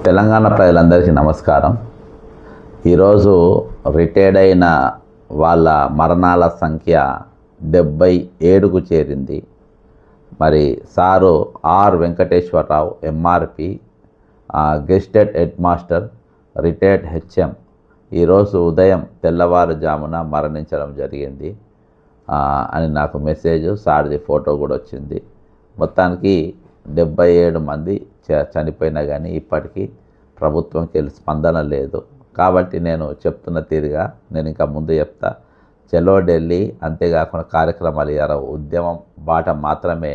తెలంగాణ ప్రజలందరికీ నమస్కారం. ఈరోజు రిటైర్డ్ అయిన వాళ్ళ మరణాల సంఖ్య 77కు చేరింది. మరి sir R Venkateswara Rao MRP, gazetted head master, retired HM ఈరోజు ఉదయం తెల్లవారుజామున మరణించడం జరిగింది అని నాకు మెసేజ్, సార్ది ఫోటో కూడా వచ్చింది. మొత్తానికి 77 మంది చనిపోయినా కానీ ఇప్పటికీ ప్రభుత్వంకి స్పందన లేదు. కాబట్టి నేను చెప్తున్న తీరుగా నేను ఇంకా ముందు చెప్తా. చలో ఢిల్లీ, అంతేకాకుండా కార్యక్రమాలు ఇవ్వరు, ఉద్యమం బాట మాత్రమే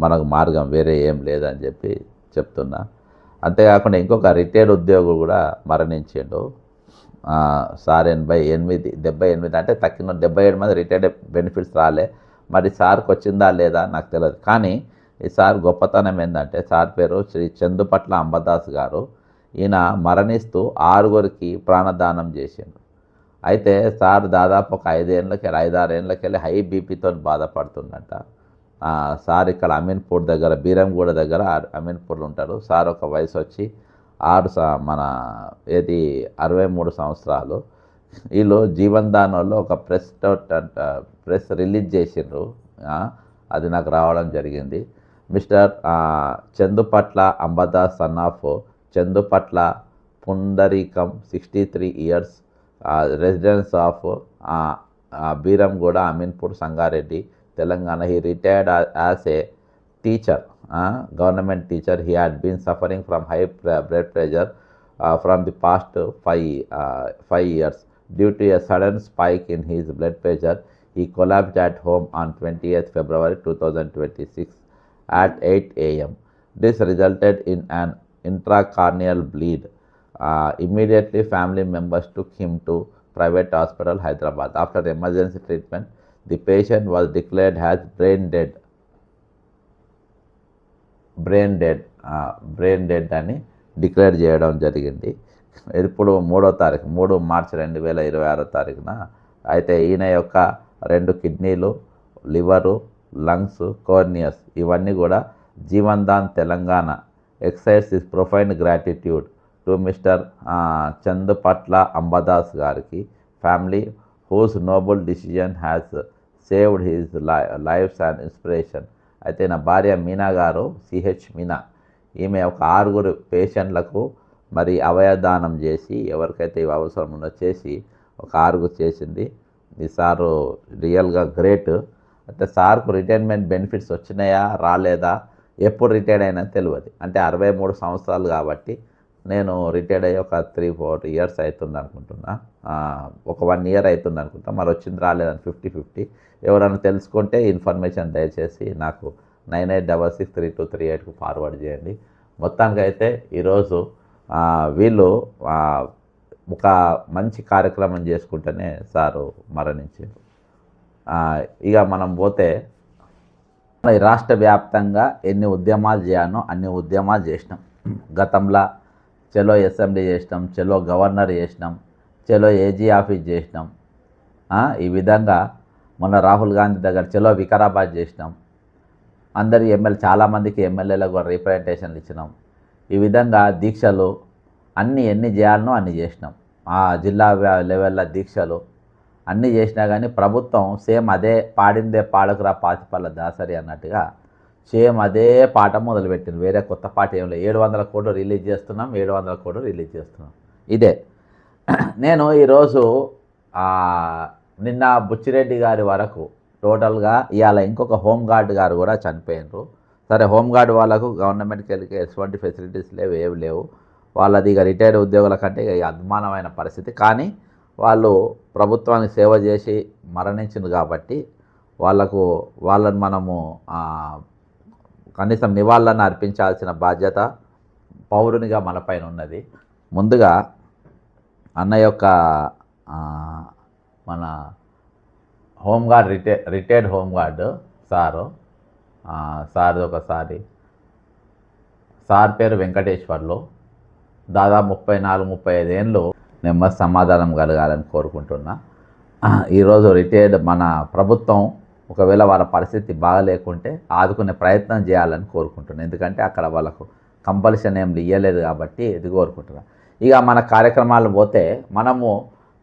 మనకు మార్గం, వేరే ఏం లేదని చెప్పి చెప్తున్నా. అంతేకాకుండా ఇంకొక రిటైర్డ్ ఉద్యోగులు కూడా మరణించిండు. సార్ 78 అంటే తక్కిన 77 మంది రిటైర్డ్ బెనిఫిట్స్ రాలే. మరి సార్కి వచ్చిందా లేదా నాకు తెలియదు. కానీ ఈ సార్ గొప్పతనం ఏంటంటే, సార్ పేరు శ్రీ చందుపట్ల అంబదాస్ గారు. ఈయన మరణిస్తూ 6గురికి ప్రాణదానం చేసిండు. అయితే సార్ దాదాపు ఒక 5-6 ఏళ్ళకెళ్ళి హై బీపీతో బాధపడుతుందంట. సార్ ఇక్కడ అమీన్పూర్ దగ్గర, బీరంగూడ దగ్గర అమీన్పూర్లో ఉంటారు. సార్ ఒక వయసు వచ్చి 63 సంవత్సరాలు. వీళ్ళు జీవన్ దానంలో ఒక ప్రెస్ రిలీజ్ చేసిండ్రు. అది నాకు రావడం జరిగింది. Mister Chandupatla Ambadas, son of Chandupatla Pundarikam, 63 years, residence of Beeramguda, Ameenpur, Sangareddy, Telangana. He retired as a teacher, government teacher. He had been suffering from high blood pressure from the past 5 years. Due to a sudden spike in his blood pressure, he collapsed at home on 20th February 2026 at 8 a.m. This resulted in an intracorneal bleed. Immediately, family members took him to private hospital, Hyderabad. After emergency treatment, the patient was declared as brain dead అని declare చేయడం జరిగింది. ఇప్పుడు 3 మార్చి 2026 అయితే ఈయన యొక్క 2 కిడ్నీలు, liver, lungs, corneas ఇవన్నీ కూడా Jeevan Daan Telangana excise his profound gratitude to mister Chandupatla Ambadas గారికి, family whose noble decision has saved his lives and inspiration. అయితే నా భార్య మీనా గారు, సిహెచ్ మీనా, ఈమె ఒక 6 పేషెంట్లకు మరి అవయదానం చేసి, ఎవరికైతే ఇవి అవసరం ఉందో చేసి ఒక 6 చేసింది. ఈ సారు రియల్గా గ్రేట్. అయితే సార్కు రిటైర్మెంట్ బెనిఫిట్స్ వచ్చినాయా రాలేదా, ఎప్పుడు రిటైర్డ్ అయినా తెలియదు. అంటే 63 సంవత్సరాలు కాబట్టి నేను రిటైర్డ్ అయ్యి ఒక 3-4 years అవుతుంది అనుకుంటున్నా, ఒక 1 year అవుతుంది అనుకుంటా. మరి వచ్చింది రాలేదని 50-50. ఎవరైనా తెలుసుకుంటే ఇన్ఫర్మేషన్ దయచేసి నాకు 98663238కు ఫార్వర్డ్ చేయండి. మొత్తానికి అయితే ఈరోజు వీళ్ళు ఒక మంచి కార్యక్రమం చేసుకుంటేనే సారు మరణించారు. ఇక మనం పోతే రాష్ట్ర వ్యాప్తంగా ఎన్ని ఉద్యమాలు చేయానో అన్ని ఉద్యమాలు చేసినాం. గతంలో చలో అసెంబ్లీ చేసినాం, చలో గవర్నర్ చేసినాం, చలో ఏజీ ఆఫీస్ చేసినాం. ఈ విధంగా మొన్న రాహుల్ గాంధీ దగ్గర చలో వికారాబాద్ చేసినాం. అందరి చాలామందికి ఎమ్మెల్యేలకు రిప్రజెంటేషన్లు ఇచ్చినాం. ఈ విధంగా దీక్షలు ఎన్ని చేయాలనో అన్ని చేసినాం. జిల్లా లెవెల్లో దీక్షలు అన్నీ చేసినా కానీ ప్రభుత్వం సేమ్ అదే పాడిందే పాడకురా పాతిపల్ల దాసరి అన్నట్టుగా సేమ్ అదే పాట మొదలుపెట్టింది. వేరే కొత్త పాట ఏం లేదు. 700 కోట్లు రిలీజ్ చేస్తున్నాం, 700 కోట్లు రిలీజ్ చేస్తున్నాం. ఇదే నేను ఈరోజు నిన్న బుచ్చిరెడ్డి గారి వరకు టోటల్గా ఇవాళ ఇంకొక హోంగార్డ్ గారు కూడా చనిపోయినారు. సరే, హోంగార్డ్ వాళ్ళకు గవర్నమెంట్కి వెళ్ళి ఎటువంటి ఫెసిలిటీస్ లేవు, ఏవి లేవు. వాళ్ళది ఇక రిటైర్డ్ ఉద్యోగుల కంటే ఇక అద్మానమైన పరిస్థితి. కానీ వాళ్ళు ప్రభుత్వానికి సేవ చేసి మరణించింది కాబట్టి వాళ్ళని మనము కనీసం నివాళులను అర్పించాల్సిన బాధ్యత పౌరునిగా మనపైన ఉన్నది. ముందుగా అన్న యొక్క మన హోంగార్డ్ రిటైర్డ్ హోంగార్డ్ సార్ది ఒకసారి సార్ పేరు వెంకటేశ్వర్లు. దాదాపు 34-35 ఏళ్ళు నెమ్మది సమాధానం కలగాలని కోరుకుంటున్నా. ఈరోజు రిటైర్డ్ మన ప్రభుత్వం ఒకవేళ వాళ్ళ పరిస్థితి బాగలేకుంటే ఆదుకునే ప్రయత్నం చేయాలని కోరుకుంటున్నాను. ఎందుకంటే అక్కడ వాళ్ళకు కంపల్షన్ ఏం ఇవ్వలేదు కాబట్టి ఇది కోరుకుంటున్నాం. ఇక మన కార్యక్రమాలు పోతే మనము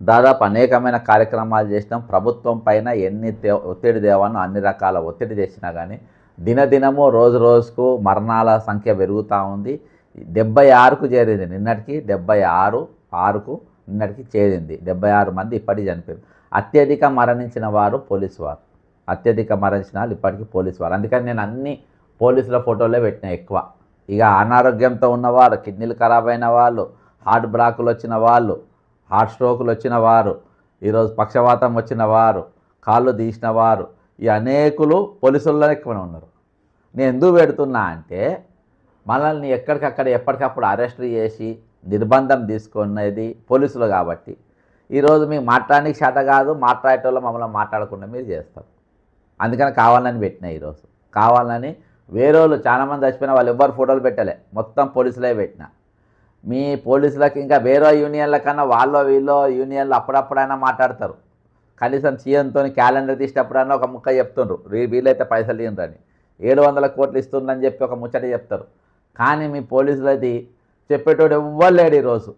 దాదాపు అనేకమైన కార్యక్రమాలు చేసినాం. ప్రభుత్వం పైన ఎన్ని ఒత్తిడి దేవానో అన్ని రకాల ఒత్తిడి చేసినా కానీ దినదినము రోజు రోజుకు మరణాల సంఖ్య పెరుగుతూ ఉంది. 76కు చేరింది నిన్నటికి, 76కు నిన్నటికి చేరింది. 76 మంది ఇప్పటికి చనిపోయారు. అత్యధిక మరణించిన వారు పోలీసు వారు, అత్యధిక మరణించిన వాళ్ళు ఇప్పటికీ పోలీసు వారు. అందుకని నేను అన్ని పోలీసుల ఫోటోలే పెట్టినా ఎక్కువ. ఇక అనారోగ్యంతో ఉన్నవారు, కిడ్నీలు ఖరాబ్ అయిన వాళ్ళు, హార్ట్ బ్లాకులు వచ్చిన వాళ్ళు, హార్ట్ స్ట్రోకులు వచ్చిన వారు, ఈరోజు పక్షవాతం వచ్చిన వారు, కాళ్ళు తీసిన వారు, ఈ అనేకులు పోలీసుల్లో ఎక్కువనే ఉన్నారు. నేను ఎందుకు పెడుతున్నా అంటే మనల్ని ఎక్కడికక్కడ ఎప్పటికప్పుడు అరెస్ట్ చేసి నిర్బంధం తీసుకునేది పోలీసులు కాబట్టి ఈరోజు మీకు మాట్లాడడానికి చేత కాదు, మాట్లాడేటోళ్ళు మమ్మల్ని మాట్లాడకుండా మీరు చేస్తారు. అందుకని కావాలని పెట్టినా. ఈరోజు కావాలని వేరే వాళ్ళు చాలామంది చచ్చిపోయిన వాళ్ళు ఎవ్వరు ఫోటోలు పెట్టలే, మొత్తం పోలీసులే పెట్టిన. మీ పోలీసులకు ఇంకా వేరే యూనియన్ల కన్నా వాళ్ళ వీళ్ళో యూనియన్లు అప్పుడప్పుడైనా మాట్లాడతారు. కనీసం సీఎంతో క్యాలెండర్ తీసేటప్పుడైనా ఒక ముక్క చెప్తుండ్రు, వీళ్ళైతే పైసలు ఇవ్వండి, 700 కోట్లు ఇస్తుందని చెప్పి ఒక ముచ్చట చెప్తారు. కానీ మీ పోలీసులది చెప్పేటోడు ఎవ్వరు లేడు. ఈరోజు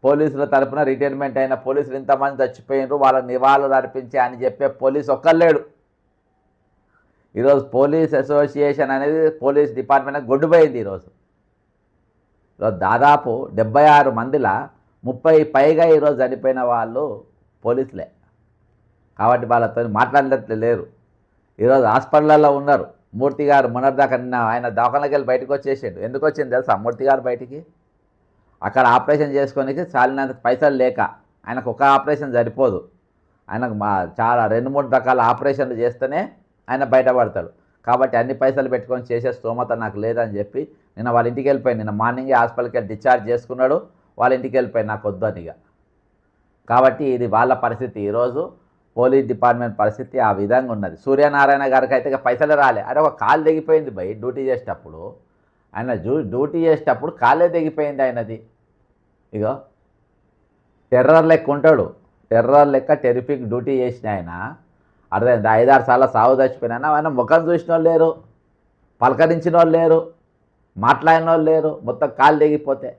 పోలీసుల తరపున రిటైర్మెంట్ అయిన పోలీసులు ఇంతమంది చచ్చిపోయినారు, వాళ్ళ నివాళులు అర్పించి అని చెప్పే పోలీసు ఒక్కరు లేడు. ఈరోజు పోలీస్ అసోసియేషన్ అనేది పోలీస్ డిపార్ట్మెంట్ గొడ్డుపోయింది. ఈరోజు దాదాపు 76 మందిలా 30 పైగా ఈరోజు చనిపోయిన వాళ్ళు పోలీసులే కాబట్టి వాళ్ళతో మాట్లాడినట్లు లేరు. ఈరోజు హాస్పిటల్లో ఉన్నారు. మూర్తి గారు మొన్నటిదాకా నిన్న ఆయన దవాఖానకి వెళ్ళి బయటకు వచ్చేసాడు. ఎందుకు వచ్చింది తెలుసా మూర్తి గారు బయటికి? అక్కడ ఆపరేషన్ చేసుకోనికి చాలినంత పైసలు లేక, ఆయనకు ఒక ఆపరేషన్ సరిపోదు, ఆయనకు చాలా 2-3 రకాల ఆపరేషన్లు చేస్తేనే ఆయన బయటపడతాడు. కాబట్టి అన్ని పైసలు పెట్టుకొని చేసే స్తోమత నాకు లేదని చెప్పి నిన్న వాళ్ళ ఇంటికి వెళ్ళిపోయి, నిన్న మార్నింగే హాస్పిటల్కి వెళ్ళి డిశ్చార్జ్ చేసుకున్నాడు. వాళ్ళ ఇంటికి వెళ్ళిపోయి నాకు వద్దనిగా. కాబట్టి ఇది వాళ్ళ పరిస్థితి. ఈరోజు పోలీస్ డిపార్ట్మెంట్ పరిస్థితి ఆ విధంగా ఉన్నది. సూర్యనారాయణ గారికి అయితే పైసలు రాలే. అరే ఒక కాలు తెగిపోయింది భయ్ డ్యూటీ చేసేటప్పుడు, ఆయన డ్యూటీ చేసేటప్పుడు కాలే తెగిపోయింది ఆయనది. ఇగో టెర్రర్ లెక్క ఉంటాడు, టెర్రర్ లెక్క టెరిఫిక్ డ్యూటీ చేసిన ఆయన అర్థమైంది. 5-6 సార్లు సాగు చచ్చిపోయినా ఆయన ముఖం చూసిన వాళ్ళు లేరు, పలకరించిన వాళ్ళు లేరు, మాట్లాడిన వాళ్ళు లేరు, మొత్తం కాలు తెగిపోతే.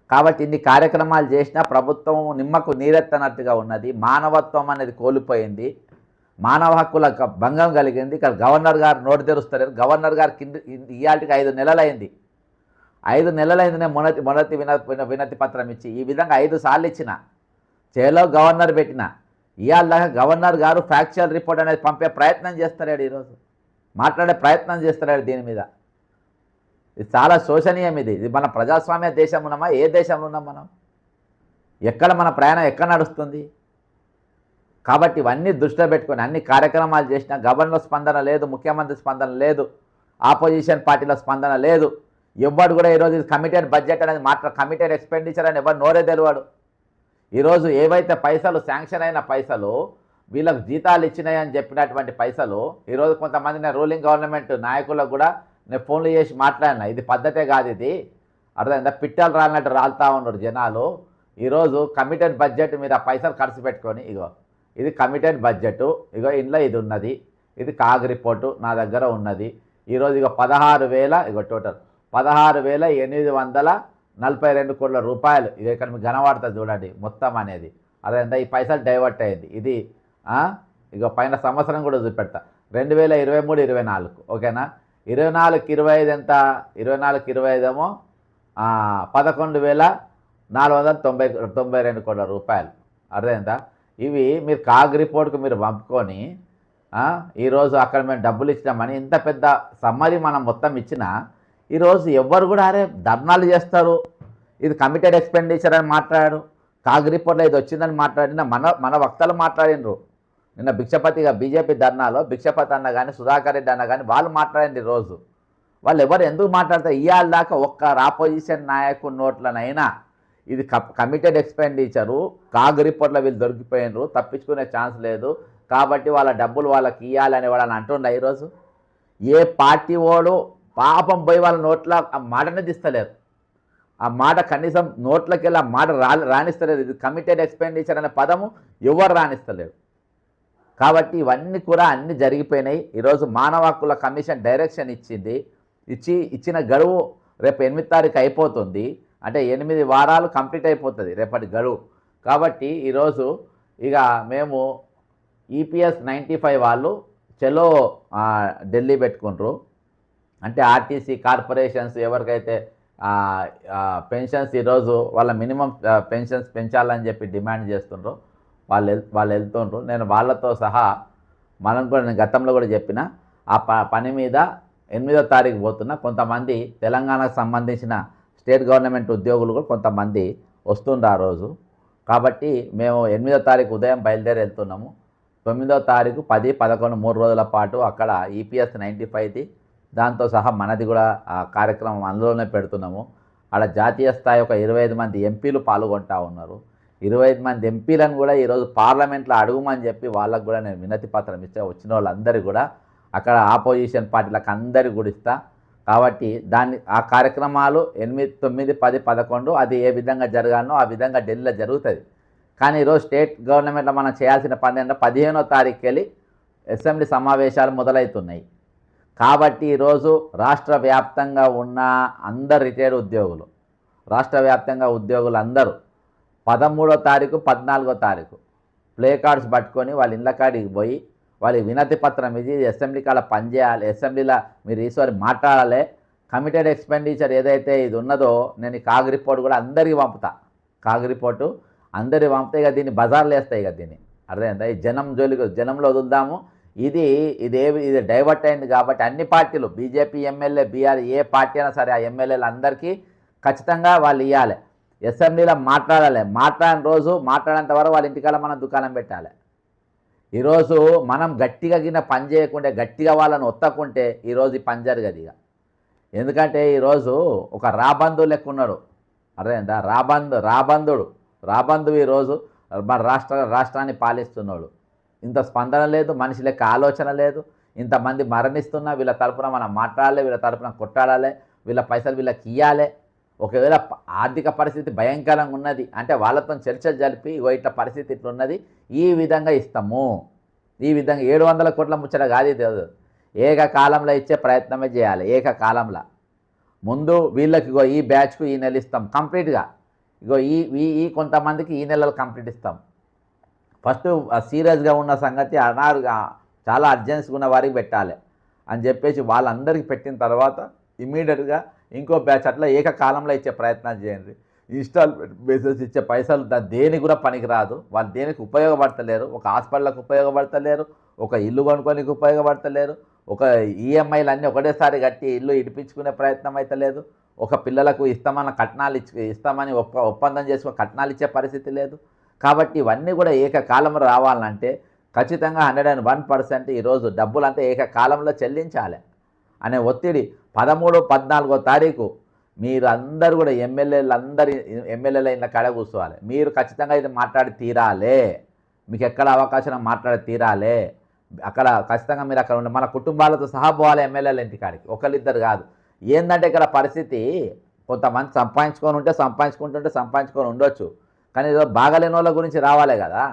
కాబట్టి ఇన్ని కార్యక్రమాలు చేసినా ప్రభుత్వం నిమ్మకు నీరెత్తనట్టుగా ఉన్నది. మానవత్వం అనేది కోల్పోయింది, మానవ హక్కుల భంగం కలిగింది. ఇక్కడ గవర్నర్ గారు నోటు తెరుస్తలేరు. గవర్నర్ గారు ఇవాళకి 5 నెలలైంది. 5 నెలలైంది నేను మొదటి వినతి పత్రం ఇచ్చి. ఈ విధంగా 5 సార్లు ఇచ్చిన, చేలో గవర్నర్ పెట్టిన. ఇవాళ దాకా గవర్నర్ గారు ఫ్యాక్చువల్ రిపోర్ట్ అనేది పంపే ప్రయత్నం చేస్తాడు, ఈరోజు మాట్లాడే ప్రయత్నం చేస్తాడు దీని మీద. ఇది చాలా శోచనీయం. ఇది మన ప్రజాస్వామ్య దేశం ఉన్నామా? ఏ దేశంలో ఉన్నాం మనం? ఎక్కడ మన ప్రయాణం ఎక్కడ నడుస్తుంది? కాబట్టి ఇవన్నీ దృష్టిలో పెట్టుకొని అన్ని కార్యక్రమాలు చేసినా గవర్నర్ స్పందన లేదు, ముఖ్యమంత్రి స్పందన లేదు, ఆపోజిషన్ పార్టీల స్పందన లేదు. ఎవ్వడు కూడా ఈరోజు ఇది కమిటెడ్ బడ్జెట్ అనేది కమిటెడ్ ఎక్స్పెండిచర్ అని ఎవరు నోరే తెలివాడు. ఈరోజు ఏవైతే పైసలు శాంక్షన్ అయిన పైసలు, వీళ్ళకు జీతాలు ఇచ్చినాయని చెప్పినటువంటి పైసలు, ఈరోజు కొంతమంది రూలింగ్ గవర్నమెంట్ నాయకులకు కూడా నేను ఫోన్లు చేసి మాట్లాడినా, ఇది పద్ధతే కాదు, ఇది అర్థమైందా, పిట్టలు రాలినట్టు రాలుతూ ఉన్నారు జనాలు. ఈరోజు కమిటెడ్ బడ్జెట్ మీద పైసలు ఖర్చు పెట్టుకొని, ఇగో ఇది కమిటెడ్ బడ్జెట్, ఇగో ఇంట్లో ఇది ఉన్నది, ఇది కాగ్ రిపోర్టు నా దగ్గర ఉన్నది. ఈరోజు ఇగో 16,000, ఇగో టోటల్ 16,842 కోట్ల రూపాయలు. ఇక ఇక్కడ మీకు కనబడుతుంది చూడండి మొత్తం అనేది. అదేంతా ఈ పైసలు డైవర్ట్ అయింది. ఇది ఇక పైన సంవత్సరం కూడా చూపెడతా, 2023-24 ఓకేనా. 24-25 ఎంత? 24-25 ఏమో 11,492 కోట్ల రూపాయలు. అర్థమైందా? ఇవి మీరు కాగ్ రిపోర్ట్కు మీరు పంపుకొని ఈరోజు అక్కడ మేము డబ్బులు ఇచ్చినామని ఇంత పెద్ద సమ్మరీ మనం మొత్తం ఇచ్చినా ఈరోజు ఎవ్వరు కూడా అరే ధర్నాలు చేస్తారు, ఇది కమిటెడ్ ఎక్స్పెండిచర్ అని మాట్లాడారు, కాగ్ రిపోర్ట్లో ఇది వచ్చిందని మాట్లాడిన మన వక్తలు మాట్లాడినరు. నిన్న భిక్షపతిగా బీజేపీ ధర్నాలో భిక్షపతి అన్న కానీ సుధాకర్ రెడ్డి అన్న కానీ వాళ్ళు మాట్లాడింది. రోజు వాళ్ళు ఎవరు ఎందుకు మాట్లాడతారు? ఇవాళ దాకా ఒక్క ఆపోజిషన్ నాయకుడి నోట్లనైనా ఇది కమిటెడ్ ఎక్స్పెండిచరు, కాగ్ రిపోర్ట్లో వీళ్ళు దొరికిపోయినరు, తప్పించుకునే ఛాన్స్ లేదు, కాబట్టి వాళ్ళ డబ్బులు వాళ్ళకి ఇవ్వాలని వాళ్ళని అంటుండ. ఈరోజు ఏ పార్టీ వాడు పాపం పోయి వాళ్ళ నోట్ల ఆ మాటనే తీస్తలేరు. ఆ మాట కనీసం నోట్లకి వెళ్ళి ఆ మాట రాణిస్తలేదు. ఇది కమిటెడ్ ఎక్స్పెండిచర్ అనే పదము ఎవరు రాణిస్తలేరు. కాబట్టి ఇవన్నీ కూడా అన్నీ జరిగిపోయినాయి. ఈరోజు మానవ హక్కుల కమిషన్ డైరెక్షన్ ఇచ్చిన గడువు రేపు 8 తారీఖు అయిపోతుంది అంటే 8 వారాలు కంప్లీట్ అయిపోతుంది రేపటి గడువు. కాబట్టి ఈరోజు ఇక మేము ఈపీఎస్ 95 వాళ్ళు చలో ఢిల్లీ పెట్టుకుంటారు. అంటే ఆర్టీసీ కార్పొరేషన్స్ ఎవరికైతే పెన్షన్స్ ఈరోజు వాళ్ళ మినిమం పెన్షన్స్ పెంచాలని చెప్పి డిమాండ్ చేస్తుండ్రు, వాళ్ళు వెళ్తుండ్రు. నేను వాళ్ళతో సహా మనం కూడా నేను గతంలో కూడా చెప్పిన ఆ పని మీద 8వ తారీఖు పోతున్నా. కొంతమంది తెలంగాణకు సంబంధించిన స్టేట్ గవర్నమెంట్ ఉద్యోగులు కూడా కొంతమంది వస్తుండ్రు ఆ రోజు. కాబట్టి మేము 8వ తారీఖు ఉదయం బయలుదేరి వెళ్తున్నాము. 9వ తారీఖు 10, 11 3 రోజుల పాటు అక్కడ ఈపీఎస్ 95ది దాంతో సహా మనది కూడా ఆ కార్యక్రమం అందులోనే పెడుతున్నాము. అక్కడ జాతీయ స్థాయి ఒక 25 మంది ఎంపీలు పాల్గొంటా ఉన్నారు. 25 మంది ఎంపీలను కూడా ఈరోజు పార్లమెంట్లో అడుగుమని చెప్పి వాళ్ళకు కూడా నేను వినతి పత్రం ఇస్తే వచ్చిన వాళ్ళందరూ కూడా అక్కడ ఆపోజిషన్ పార్టీలకు అందరికీ కూడా ఇస్తా. కాబట్టి ఆ కార్యక్రమాలు 8, 9, 10, 11 అది ఏ విధంగా జరగాలనో ఆ విధంగా ఢిల్లీలో జరుగుతుంది. కానీ ఈరోజు స్టేట్ గవర్నమెంట్లో మనం చేయాల్సిన పని ఏంటంటే 15వ తారీఖుకి వెళ్ళి అసెంబ్లీ సమావేశాలు మొదలవుతున్నాయి. కాబట్టి ఈరోజు రాష్ట్ర వ్యాప్తంగా ఉన్న అందరు రిటైర్డ్ ఉద్యోగులు, రాష్ట్ర వ్యాప్తంగా ఉద్యోగులు అందరూ 13వ తారీఖు 14వ తారీఖు ప్లే కార్డ్స్ పట్టుకొని వాళ్ళ ఇళ్ళ కాడికి పోయి వాళ్ళకి వినతి పత్రం ఇది అసెంబ్లీ కాడ పనిచేయాలి, అసెంబ్లీలో మీరు ఈసారి మాట్లాడాలి, కమిటెడ్ ఎక్స్పెండిచర్ ఏదైతే ఇది ఉన్నదో నేను ఈ కాగ్ రిపోర్ట్ కూడా అందరికీ పంపుతా. కాగ్ రిపోర్టు అందరికీ పంపితే ఇక దీన్ని బజార్లు వేస్తాయి. ఇక దీన్ని అర్థమైందా? ఈ జనంలో వదులుదాము. ఇది డైవర్ట్ అయింది కాబట్టి అన్ని పార్టీలు బీజేపీ ఎమ్మెల్యే బీఆర్ ఏ పార్టీ అయినా సరే ఆ ఎమ్మెల్యేలు అందరికీ ఖచ్చితంగా వాళ్ళు ఇవ్వాలి, అసెంబ్లీలో మాట్లాడాలి. మాట్లాడిన రోజు మాట్లాడేంత వరకు వాళ్ళ ఇంటికాడ మనం దుకాణం పెట్టాలి. ఈరోజు మనం గట్టిగా పని చేయకుంటే గట్టిగా వాళ్ళని ఒత్తకుంటే ఈరోజు ఈ పని జరగదు ఇక. ఎందుకంటే ఈరోజు ఒక రాబంధు లెక్క ఉన్నాడు, అర్థమైందా? రాబంధుడు ఈరోజు మన రాష్ట్రాన్ని పాలిస్తున్నాడు. ఇంత స్పందన లేదు, మనిషి లెక్క ఆలోచన లేదు. ఇంతమంది మరణిస్తున్నా వీళ్ళ తరపున మనం మాట్లాడాలి, వీళ్ళ తరపున కొట్టాడాలి, వీళ్ళ పైసలు వీళ్ళకి ఇవ్వాలి. ఒకవేళ ఆర్థిక పరిస్థితి భయంకరంగా ఉన్నది అంటే వాళ్ళతో చర్చలు జరిపి ఇట్లా పరిస్థితి ఇట్లున్నది ఈ విధంగా ఇస్తాము, ఈ విధంగా 700 కోట్ల ముచ్చట కాదు ఇది. ఏకకాలంలో ఇచ్చే ప్రయత్నమే చేయాలి. ఏకకాలంలో ముందు వీళ్ళకి ఈ బ్యాచ్కు ఈ నెల ఇస్తాం కంప్లీట్గా, ఈ కొంతమందికి ఈ నెలలు కంప్లీట్ ఇస్తాం. ఫస్ట్ సీరియస్గా ఉన్న సంగతి చాలా అర్జెన్సీగా ఉన్న వారికి పెట్టాలి అని చెప్పేసి వాళ్ళందరికీ పెట్టిన తర్వాత ఇమీడియట్గా ఇంకో బ్యాచ్ అట్లా ఏకకాలంలో ఇచ్చే ప్రయత్నాలు చేయండి. ఇన్స్టాల్మెంట్ బేసిస్ ఇచ్చే పైసలు దేనికి కూడా పనికిరాదు. వాళ్ళు దేనికి ఉపయోగపడతలేరు. ఒక హాస్పిటల్కి ఉపయోగపడతలేరు, ఒక ఇల్లు కొనుక్కోనికి ఉపయోగపడతలేరు, ఒక ఈఎంఐలు అన్నీ ఒకటేసారి కట్టి ఇల్లు ఇడిపించుకునే ప్రయత్నం అయితే లేదు, ఒక పిల్లలకు ఇస్తామని ఒప్పందం చేసుకుని కట్నాలు ఇచ్చే పరిస్థితి లేదు. కాబట్టి ఇవన్నీ కూడా ఏకకాలంలో రావాలంటే ఖచ్చితంగా 101% ఈరోజు డబ్బులంతా ఏకకాలంలో చెల్లించాలి అనే ఒత్తిడి 13, 14వ తారీఖు మీరు అందరూ కూడా ఎమ్మెల్యేల ఇళ్ళ కాడ కూర్చోవాలి. మీరు ఖచ్చితంగా ఇది మాట్లాడి తీరాలే, మీకు ఎక్కడ అవకాశం మాట్లాడి తీరాలే. అక్కడ ఖచ్చితంగా మీరు అక్కడ ఉండే మన కుటుంబాలతో సహా పోవాలి ఎమ్మెల్యేల ఇంటికాడికి, ఒకళ్ళిద్దరు కాదు. ఏంటంటే ఇక్కడ పరిస్థితి కొంతమంది సంపాదించుకుంటుంటే ఉండొచ్చు, కానీ ఈరోజు బాగలేని వాళ్ళ గురించి రావాలే కదా.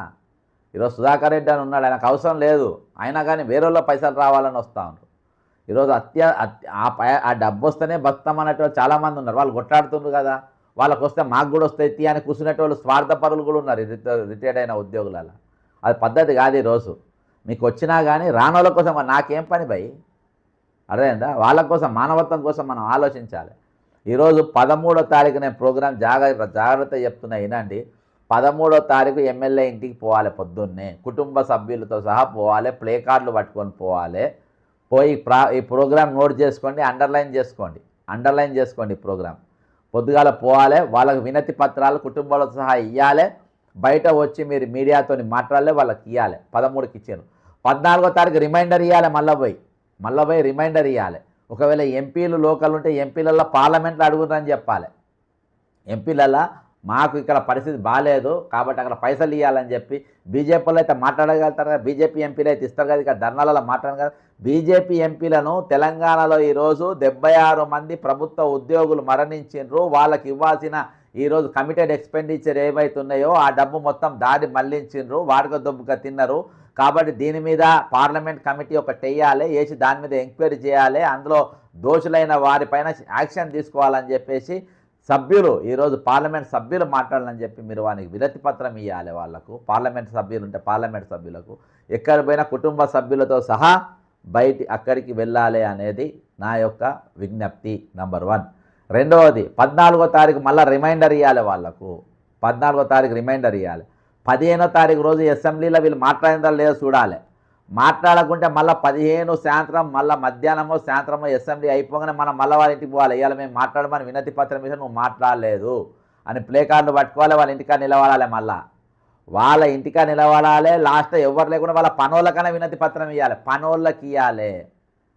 ఈరోజు సుధాకర్ రెడ్డి అని ఉన్నాడు, ఆయనకు అవసరం లేదు, అయినా కానీ వేరే వాళ్ళ పైసలు రావాలని వస్తూ ఉంటారు. ఈరోజు ఆ డబ్బు వస్తేనే బతుకమనేటువంటి చాలామంది ఉన్నారు. వాళ్ళు కొట్లాడుతున్నారు కదా, వాళ్ళకు వస్తే మాకు కూడా వస్తాయి అని కూర్చునేటోళ్ళు స్వార్థపరులు కూడా ఉన్నారు రిటైర్డ్ అయిన ఉద్యోగులలో. అది పద్ధతి కాదు. ఈరోజు మీకు వచ్చినా కానీ రానోళ్ళ కోసం నాకేం పని భయ్, అర్థమైందా? వాళ్ళ కోసం మానవత్వం కోసం మనం ఆలోచించాలి. ఈరోజు 13వ తారీఖు నేను ప్రోగ్రాం జాగ్రత్త చెప్తున్నా వినండి. 13వ తారీఖు ఎమ్మెల్యే ఇంటికి పోవాలి, పొద్దున్నే కుటుంబ సభ్యులతో సహా పోవాలి, ప్లే కార్డులు పట్టుకొని పోవాలి. పోయి ఈ ప్రోగ్రాం నోట్ చేసుకోండి, అండర్లైన్ చేసుకోండి ఈ ప్రోగ్రాం. పొద్దుగాల పోవాలి, వాళ్ళకి వినతి పత్రాలు కుటుంబాలతో సహా ఇవ్వాలి. బయట వచ్చి మీరు మీడియాతో మాట్లాడాలి, వాళ్ళకి ఇవ్వాలి. 13కి ఇచ్చారు. 14వ తారీఖు రిమైండర్ ఇవ్వాలి, మళ్ళీ పోయి రిమైండర్ ఇవ్వాలి. ఒకవేళ ఎంపీలు లోకల్ ఉంటే ఎంపీలలో పార్లమెంట్లో అడుగుతారని చెప్పాలి. ఎంపీలలో మాకు ఇక్కడ పరిస్థితి బాగాలేదు కాబట్టి అక్కడ పైసలు ఇవ్వాలని చెప్పి బీజేపీలో అయితే మాట్లాడగలుగుతారు కదా, బీజేపీ ఎంపీలు అయితే ఇస్తారు కదా, ఇక్కడ ధర్నాలలో మాట్లాడరు కదా. బీజేపీ ఎంపీలను తెలంగాణలో ఈరోజు 76 మంది ప్రభుత్వ ఉద్యోగులు మరణించారు. వాళ్ళకి ఇవ్వాల్సిన ఈరోజు కమిటెడ్ ఎక్స్పెండిచర్ ఏవైతున్నాయో ఆ డబ్బు మొత్తం దాడి మళ్లించిండ్రు, వాడుక దొబ్బుగా తిన్నారు. కాబట్టి దీని మీద పార్లమెంట్ కమిటీ ఒకటి వేయాలి, వేసి దాని మీద ఎంక్వైరీ చేయాలి, అందులో దోషులైన వారిపైన యాక్షన్ తీసుకోవాలని చెప్పేసి సభ్యులు ఈరోజు పార్లమెంట్ సభ్యులు మాట్లాడాలని చెప్పి మీరు వారికి వినతి పత్రం ఇవ్వాలి. వాళ్లకు పార్లమెంట్ సభ్యులు ఉంటే పార్లమెంట్ సభ్యులకు ఎక్కడ పోయినా కుటుంబ సభ్యులతో సహా అక్కడికి వెళ్ళాలి అనేది నా యొక్క విజ్ఞప్తి నంబర్ 1. రెండవది 14వ తారీఖు మళ్ళీ రిమైండర్ ఇవ్వాలి వాళ్ళకు. 14వ తారీఖు రిమైండర్ ఇవ్వాలి. 15వ తారీఖు రోజు అసెంబ్లీలో వీళ్ళు మాట్లాడిందా లేదో చూడాలి. మాట్లాడకుంటే మళ్ళీ 15 సాయంత్రం మళ్ళీ మధ్యాహ్నమో సాయంత్రమో అసెంబ్లీ అయిపోగానే మనం మళ్ళీ వాళ్ళ ఇంటికి పోవాలి. ఇవాళ మేము మాట్లాడమని వినతి పత్రం మీద నువ్వు మాట్లాడలేదు అని ప్లే కార్డులు పట్టుకోవాలి, వాళ్ళ ఇంటికా నిలబడాలి. మళ్ళీ వాళ్ళ ఇంటికా నిలబడాలి. లాస్ట్ ఎవరు లేకుండా వాళ్ళ పనోళ్ళకన్నా వినతి పత్రం ఇవ్వాలి, పనోళ్ళకి ఇవ్వాలి.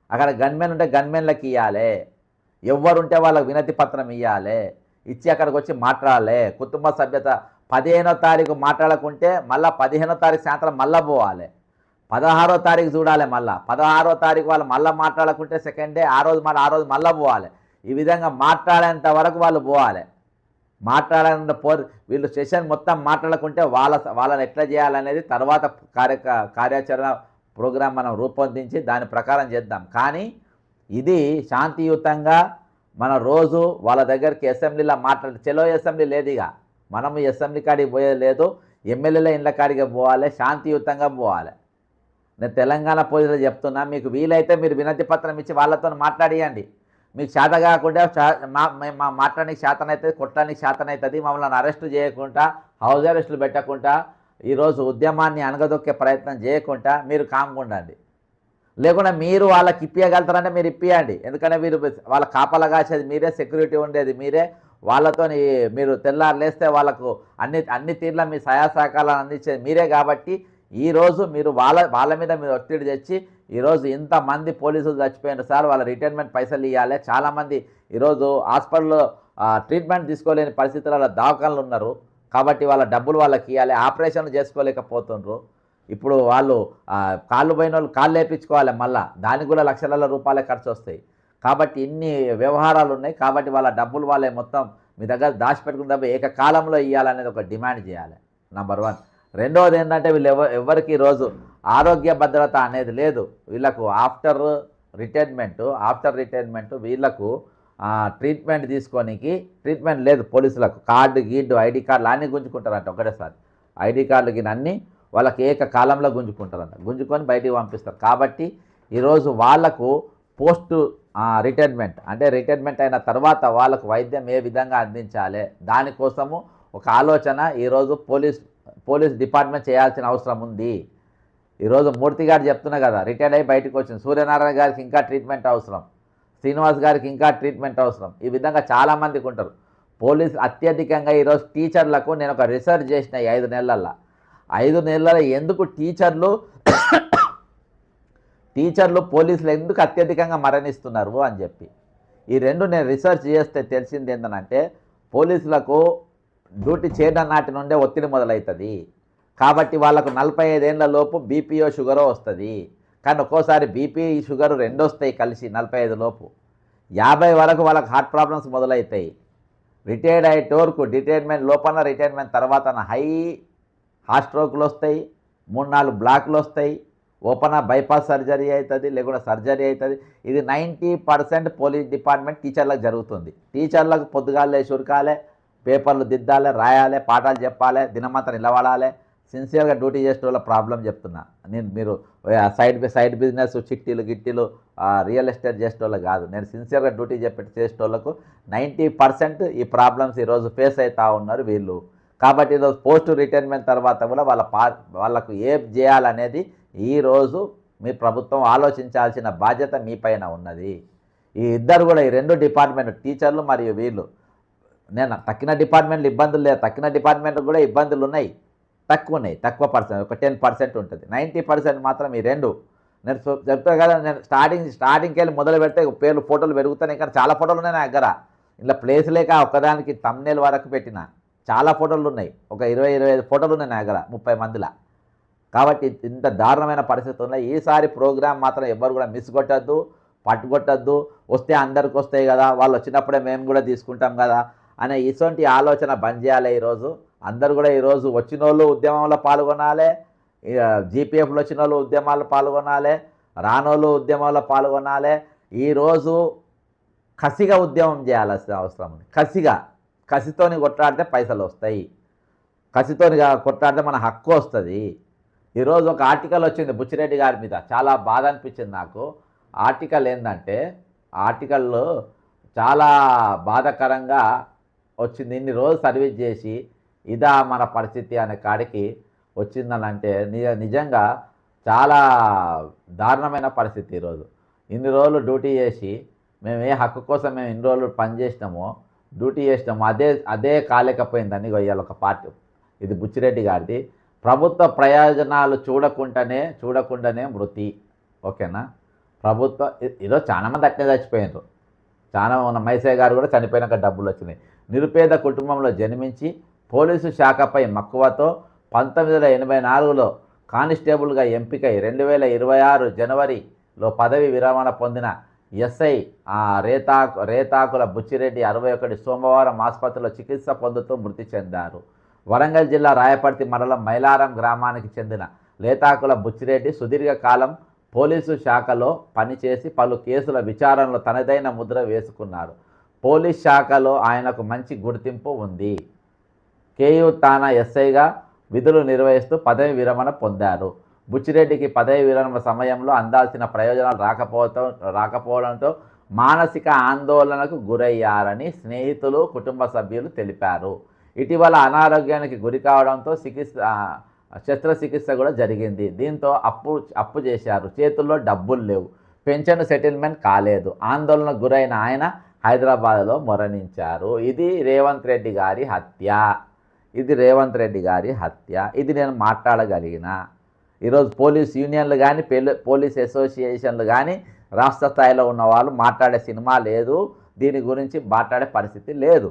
అక్కడ గన్మెన్ ఉంటే గన్మెన్లకి ఇవ్వాలి, ఎవరుంటే వాళ్ళకి వినతి పత్రం ఇవ్వాలి, ఇచ్చి అక్కడికి వచ్చి మాట్లాడాలి. కుటుంబ సభ్యత 15వ తారీఖు మాట్లాడకుంటే మళ్ళీ 15వ తారీఖు సాయంత్రం మళ్ళీ పోవాలి. 16వ తారీఖు చూడాలి. మళ్ళీ 16వ తారీఖు వాళ్ళు మళ్ళీ మాట్లాడకుంటే సెకండ్ డే ఆ రోజు మళ్ళీ పోవాలి. ఈ విధంగా మాట్లాడేంత వరకు వాళ్ళు పోవాలి. మాట్లాడాలంటే వీళ్ళు సెషన్ మొత్తం మాట్లాడకుంటే వాళ్ళని ఎట్లా చేయాలనేది తర్వాత కార్యాచరణ ప్రోగ్రాం మనం రూపొందించి దాని ప్రకారం చేద్దాం. కానీ ఇది శాంతియుతంగా మన రోజు వాళ్ళ దగ్గరికి అసెంబ్లీలో చెలో అసెంబ్లీ లేదు. ఇక మనము అసెంబ్లీ కాడికి పోయేది లేదు, ఎమ్మెల్యేల ఇండ్ల కాడికి పోవాలి, శాంతియుతంగా పోవాలి. నేను తెలంగాణ పోలీసులు చెప్తున్నా, మీకు వీలైతే మీరు వినతి పత్రం ఇచ్చి వాళ్ళతో మాట్లాడియండి. మీకు చేత కాకుండా మాట్లాడడానికి శాతనవుతుంది, కొట్టడానికి శాతనవుతుంది, మమ్మల్ని అరెస్టు చేయకుండా హౌస్ అరెస్టులు పెట్టకుండా ఈరోజు ఉద్యమాన్ని అణగదొక్కే ప్రయత్నం చేయకుండా మీరు కామ్గుండండి. లేకుండా మీరు వాళ్ళకి ఇప్పియగలుగుతారంటే మీరు ఇప్పియండి. ఎందుకంటే మీరు వాళ్ళ కాపలా కాసేది మీరే, సెక్యూరిటీ ఉండేది మీరే. వాళ్ళతో మీరు తెల్లారు లేస్తే వాళ్ళకు అన్ని తీర్ల మీ సహాయ సహకారాలు అందించేది మీరే. కాబట్టి ఈరోజు మీరు వాళ్ళ మీద మీరు ఒత్తిడి తెచ్చి ఈరోజు ఇంతమంది పోలీసులు చచ్చిపోయిన సార్ వాళ్ళ రిటైర్మెంట్ పైసలు ఇవ్వాలి. చాలామంది ఈరోజు హాస్పిటల్లో ట్రీట్మెంట్ తీసుకోలేని పరిస్థితులలో దవాఖానలు ఉన్నారు. కాబట్టి వాళ్ళ డబ్బులు వాళ్ళకి ఇవ్వాలి, ఆపరేషన్లు చేసుకోలేకపోతుండ్రు. ఇప్పుడు వాళ్ళు కాళ్ళు పోయిన వాళ్ళు కాళ్ళు లేపించుకోవాలి, మళ్ళీ దానికి కూడా లక్షల రూపాయలే ఖర్చు వస్తాయి. కాబట్టి ఇన్ని వ్యవహారాలు ఉన్నాయి. కాబట్టి వాళ్ళ డబ్బులు వాళ్ళే మొత్తం మీ దగ్గర దాచిపెట్టుకున్న డబ్బు ఏకకాలంలో ఇవ్వాలనేది ఒక డిమాండ్ చేయాలి నంబర్ 1. రెండవది ఏంటంటే వీళ్ళు ఎవరికి ఈరోజు ఆరోగ్య భద్రత అనేది లేదు. వీళ్ళకు ఆఫ్టర్ రిటైర్మెంట్ వీళ్ళకు ట్రీట్మెంట్ తీసుకోనికి ట్రీట్మెంట్ లేదు. పోలీసులకు కార్డు ఐడి కార్డులు అన్నీ గుంజుకుంటారంట ఒకటేసారి. ఐడి కార్డులకి అన్నీ వాళ్ళకి ఏకకాలంలో గుంజుకుంటారంట, గుంజుకొని బయటికి పంపిస్తారు. కాబట్టి ఈరోజు వాళ్లకు పోస్ట్ రిటైర్మెంట్ అంటే రిటైర్మెంట్ అయిన తర్వాత వాళ్ళకు వైద్యం ఏ విధంగా అందించాలి దానికోసము ఒక ఆలోచన ఈరోజు పోలీస్ డిపార్ట్మెంట్ చేయాల్సిన అవసరం ఉంది. ఈరోజు మూర్తి గారు చెప్తున్నా కదా, రిటైర్డ్ అయ్యి బయటకు వచ్చింది. సూర్యనారాయణ గారికి ఇంకా ట్రీట్మెంట్ అవసరం, శ్రీనివాస్ గారికి ఇంకా ట్రీట్మెంట్ అవసరం. ఈ విధంగా చాలామందికి ఉంటారు. పోలీసు అత్యధికంగా ఈరోజు టీచర్లకు నేను ఒక రీసెర్చ్ చేసిన 5 నెలల్లో 5 నెలల్లో ఎందుకు టీచర్లు పోలీసులు ఎందుకు అత్యధికంగా మరణిస్తున్నారు అని చెప్పి ఈ రెండు నేను రీసెర్చ్ చేస్తే తెలిసింది ఏంటంటే పోలీసులకు డ్యూటీ చేయడం నాటి నుండే ఒత్తిడి మొదలవుతుంది. కాబట్టి వాళ్ళకు 45 ఏళ్ల లోపు బీపీఓ షుగరో వస్తుంది. కానీ ఒక్కోసారి బీపీ షుగర్ 2 వస్తాయి కలిసి 45 లోపు. 50 వరకు వాళ్ళకి హార్ట్ ప్రాబ్లమ్స్ మొదలవుతాయి. రిటైర్డ్ అయ్యే వరకు రిటైర్మెంట్ లోపల రిటైర్మెంట్ తర్వాత హార్ట్ స్ట్రోక్లు వస్తాయి, 3-4 బ్లాక్లు వస్తాయి, ఓపెన్ బైపాస్ సర్జరీ అవుతుంది, లేకుండా సర్జరీ అవుతుంది. ఇది 90% పోలీస్ డిపార్ట్మెంట్ టీచర్లకు జరుగుతుంది. టీచర్లకు పొద్దుగాలే చురకాలే, పేపర్లు దిద్దాలి, రాయాలి, పాఠాలు చెప్పాలి, దినమంతా నిలబడాలి. సిన్సియర్గా డ్యూటీ చేసే వాళ్ళ ప్రాబ్లం చెప్తున్నా నేను. మీరు సైడ్ బిజినెస్ చిట్టీలు రియల్ ఎస్టేట్ చేసేటోళ్ళు కాదు. నేను సిన్సియర్గా డ్యూటీ చేసేటోళ్ళకు 90% ఈ ప్రాబ్లమ్స్ ఈరోజు ఫేస్ అవుతూ ఉన్నారు వీళ్ళు. కాబట్టి ఈరోజు పోస్ట్ రిటైర్మెంట్ తర్వాత కూడా వాళ్ళకు ఏం చేయాలనేది ఈరోజు మీ ప్రభుత్వం ఆలోచించాల్సిన బాధ్యత మీ పైన ఉన్నది. ఈ ఇద్దరు కూడా, ఈ 2 డిపార్ట్మెంట్ టీచర్లు మరియు వీళ్ళు, నేను తక్కిన డిపార్ట్మెంట్లు ఇబ్బందులు లేదు, తక్కిన డిపార్ట్మెంట్ కూడా ఇబ్బందులు ఉన్నాయి, తక్కువ పర్సెంట్, ఒక 10% ఉంటుంది. 90% మాత్రం ఈ 2. నేను చెప్తా కదా, నేను స్టార్టింగ్కి వెళ్ళి మొదలు పెడితే పేర్లు ఫోటోలు పెరుగుతాయి. ఇంకా చాలా ఫోటోలు ఉన్నాయి నా దగ్గర. ఇలా ప్లేస్ లేక ఒక్కదానికి థంబ్నెయిల్ వరకు పెట్టిన చాలా ఫోటోలు ఉన్నాయి. ఒక 20-25 ఫోటోలు ఉన్నాయి నా దగ్గర 30 మందిలా. కాబట్టి ఇంత దారుణమైన పరిస్థితి ఉన్నాయి. ఈసారి ప్రోగ్రాం మాత్రం ఎవరు కూడా మిస్ కొట్టద్దు, పట్టుకొట్టద్దు. వస్తే అందరికి వస్తాయి కదా, వాళ్ళు వచ్చినప్పుడే మేము కూడా తీసుకుంటాం కదా అనే ఇటువంటి ఆలోచన బంద్ చేయాలి. ఈరోజు అందరు కూడా ఈరోజు వచ్చిన వాళ్ళు ఉద్యమంలో పాల్గొనాలి, జీపీఎఫ్లో వచ్చిన వాళ్ళు ఉద్యమాలు పాల్గొనాలి, రానోళ్ళు ఉద్యమాల్లో పాల్గొనాలి. ఈరోజు కసిగా ఉద్యమం చేయాల్సిన అవసరం ఉంది. కసితోని కొట్లాడితే పైసలు వస్తాయి, కసితోని కొట్లాడితే మన హక్కు వస్తుంది. ఈరోజు ఒక ఆర్టికల్ వచ్చింది బుచ్చిరెడ్డి గారి మీద, చాలా బాధ అనిపించింది నాకు. ఆర్టికల్ ఏంటంటే, ఆర్టికల్లో చాలా బాధాకరంగా వచ్చింది. ఇన్ని రోజులు సర్వీస్ చేసి ఇదా మన పరిస్థితి అనే కాడికి వచ్చిందని అంటే నిజంగా చాలా దారుణమైన పరిస్థితి. ఈరోజు ఇన్ని రోజులు డ్యూటీ చేసి మేము ఏ హక్కు కోసం మేము ఇన్ని రోజులు పనిచేసినామో, డ్యూటీ చేసినామో అదే కాలేకపోయిందని ఇవాళ ఒక పార్టీ, ఇది బుచ్చిరెడ్డి గారిది. ప్రభుత్వ ప్రయోజనాలు చూడకుండానే మృతి. ఓకేనా? ఈరోజు చాలామంది అట్నే చచ్చిపోయినారు. చాలా ఉన్న మైసయ్య గారు కూడా చనిపోయినాక డబ్బులు వచ్చినాయి. నిరుపేద కుటుంబంలో జన్మించి పోలీసు శాఖపై మక్కువతో 1984లో కానిస్టేబుల్గా ఎంపికై 2026 జనవరిలో పదవి విరమణ పొందిన ఎస్ఐ రేతాకుల బుచ్చిరెడ్డి 61 సోమవారం ఆసుపత్రిలో చికిత్స పొందుతూ మృతి చెందారు. వరంగల్ జిల్లా రాయపర్తి మండలం మైలారం గ్రామానికి చెందిన రేతాకుల బుచ్చిరెడ్డి సుదీర్ఘకాలం పోలీసు శాఖలో పనిచేసి పలు కేసుల విచారణలో తనదైన ముద్ర వేసుకున్నారు. పోలీస్ శాఖలో ఆయనకు మంచి గుర్తింపు ఉంది. కేయూ తానా ఎస్ఐగా విధులు నిర్వహిస్తూ పదవి విరమణ పొందారు. బుచ్చిరెడ్డికి పదవి విరమణ సమయంలో అందాల్సిన ప్రయోజనాలు రాకపోవడంతో మానసిక ఆందోళనకు గురయ్యారని స్నేహితులు, కుటుంబ సభ్యులు తెలిపారు. ఇటీవల అనారోగ్యానికి గురి కావడంతో శస్త్రచికిత్స కూడా జరిగింది. దీంతో అప్పు చేశారు. చేతుల్లో డబ్బులు లేవు. పెన్షన్ సెటిల్మెంట్ కాలేదు. ఆందోళనకు గురైన ఆయన హైదరాబాద్లో మరణించారు. ఇది రేవంత్ రెడ్డి గారి హత్య. ఇది నేను మాట్లాడగలిగిన. ఈరోజు పోలీస్ యూనియన్లు కానీ, పోలీస్ అసోసియేషన్లు కానీ, రాష్ట్ర స్థాయిలో ఉన్న వాళ్ళు మాట్లాడే సినిమా లేదు, దీని గురించి మాట్లాడే పరిస్థితి లేదు.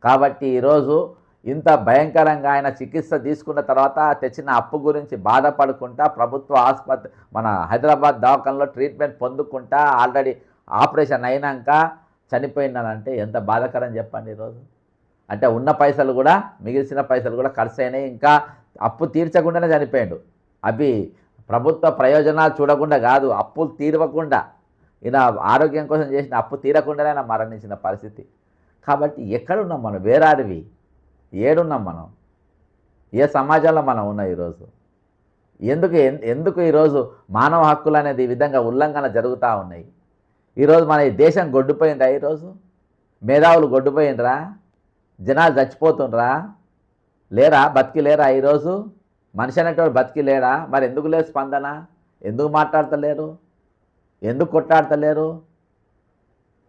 కాబట్టి ఈరోజు ఇంత భయంకరంగా ఆయన చికిత్స తీసుకున్న తర్వాత తెచ్చిన అప్పు గురించి బాధపడుకుంటా ప్రభుత్వ ఆసుపత్రి మన హైదరాబాద్ దవాఖానలో ట్రీట్మెంట్ పొందుకుంటా ఆల్రెడీ ఆపరేషన్ అయినాక చనిపోయిందనంటే ఎంత బాధాకరం చెప్పండి. ఈరోజు అంటే ఉన్న పైసలు కూడా, మిగిల్చిన పైసలు కూడా ఖర్చు అయినాయి. ఇంకా అప్పు తీర్చకుండానే చనిపోయాడు. అవి ప్రభుత్వ ప్రయోజనాలు చూడకుండా కాదు, అప్పులు తీరవకుండా, ఈయన ఆరోగ్యం కోసం చేసిన అప్పు తీరకుండానే ఆయన మరణించిన పరిస్థితి. కాబట్టి ఎక్కడున్నాం మనం? వేరాడివి ఏడున్నాం మనం? ఏ సమాజంలో మనం ఉన్నాం ఈరోజు? ఎందుకు ఈరోజు మానవ హక్కులు అనేది ఈ విధంగా ఉల్లంఘన జరుగుతూ ఉన్నాయి? ఈరోజు మన ఈ దేశం గొడ్డుపోయిందా? ఈరోజు మేధావులు గొడ్డుపోయిండ్రా? జనాలు చచ్చిపోతుండ్రా? బతికి లేరా? ఈరోజు మనిషి అనేటువంటి బతికి లేరా? మరి ఎందుకు లేదు స్పందన? ఎందుకు మాట్లాడతలేరు? ఎందుకు కొట్టాడతలేరు?